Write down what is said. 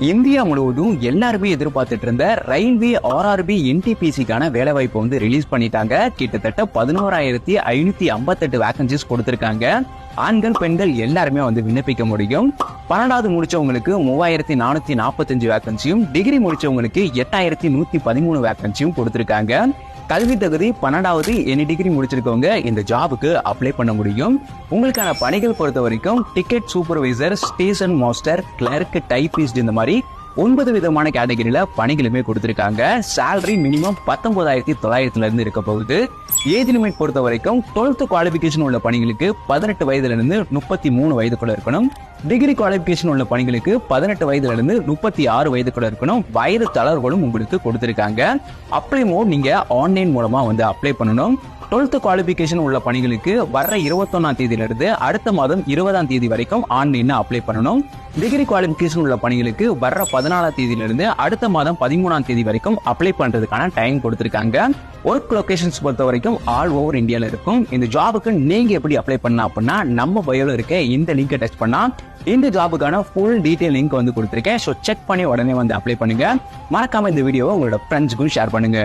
India முழுவதும் எல்லாருமே எதிர்பார்த்துட்டு இருந்த ரயில்வே ஆர்ஆர்பி என்டிபிசிக்கான வேலை வாய்ப்பு வந்து ரிலீஸ் பண்ணிட்டாங்க. கிட்டத்தட்ட 11,558 வேகன்சிஸ் கொடுத்திருக்காங்க. ஆண்கள் பெண்கள் எல்லாருமே வந்து விண்ணப்பிக்க முடியும். 12வது முடிச்சவங்களுக்கு 3,445 வேகன்சியும், டிகிரி முடிச்சவங்களுக்கு 8,113 வேகன்சியும் கொடுத்திருக்காங்க. கல்வி தகுதி 12வது எனி டிகிரி முடிச்சிருக்கவங்க இந்த ஜாபுக்கு அப்ளை பண்ண முடியும். உங்களுக்கான பணிகள் பொறுத்த வரைக்கும் ticket supervisor, station master, clerk, typist இந்த மாதிரி 9 விதமான கேட்டகரியில பணிகளுமே கொடுத்திருக்காங்க. சேலரி மினிமம் 19,900 இருந்து இருக்க போகுது. ஏஜ் லிமிட் பொறுத்த வரைக்கும் 12th குவாலிபிகேஷன் உள்ள பணிகளுக்கு 18 வயதுல இருந்து 33 வயதுக்குள்ள இருக்கணும். டிகிரி குவாலிபிகேஷன் உள்ள பணிகளுக்கு 18 வயதுல இருந்து 36 வயதுக்குள்ள இருக்கணும். வயது தளர்வுகளும் உங்களுக்கு கொடுத்திருக்காங்க. அப்ளை மோட் நீங்க ஆன்லைன் மூலமா வந்து அப்ளை பண்ணணும். 12th குவாலிபிகேஷன் உள்ள பணிகளுக்கு வர்ற 21ஆம் தேதியிலிருந்து அடுத்த மாதம் 20ஆம் தேதி வரைக்கும் ஆன்லைன்ல அப்ளை பண்ணணும். டிகிரி குவாலிபிகேஷன் உள்ள பணிகளுக்கு வர்ற 14ஆம் தேதியிலிருந்து அடுத்த மாதம் 13ஆம் தேதி வரைக்கும் அப்ளை பண்றதுக்கான டைம் கொடுத்திருக்காங்க. ஒர்க் லொகேஷன்ஸ் பொறுத்த வரைக்கும் ஆல் ஓவர் இந்தியால இருக்கும். இந்த ஜாபுக்கு நீங்க எப்படி அப்ளை பண்ண அப்படின்னா நம்ம பயோல இருக்க இந்த லிங்கை டச் பண்ணா இந்த ஜாபுக்கான ஃபுல் டீடைல் லிங்க் வந்து கொடுத்திருக்கேன். ஸோ செக் பண்ணி உடனே வந்து அப்ளை பண்ணுங்க. மறக்காம இந்த வீடியோவை உங்களோட ஃப்ரெண்ட்ஸ்க்கும் ஷேர் பண்ணுங்க.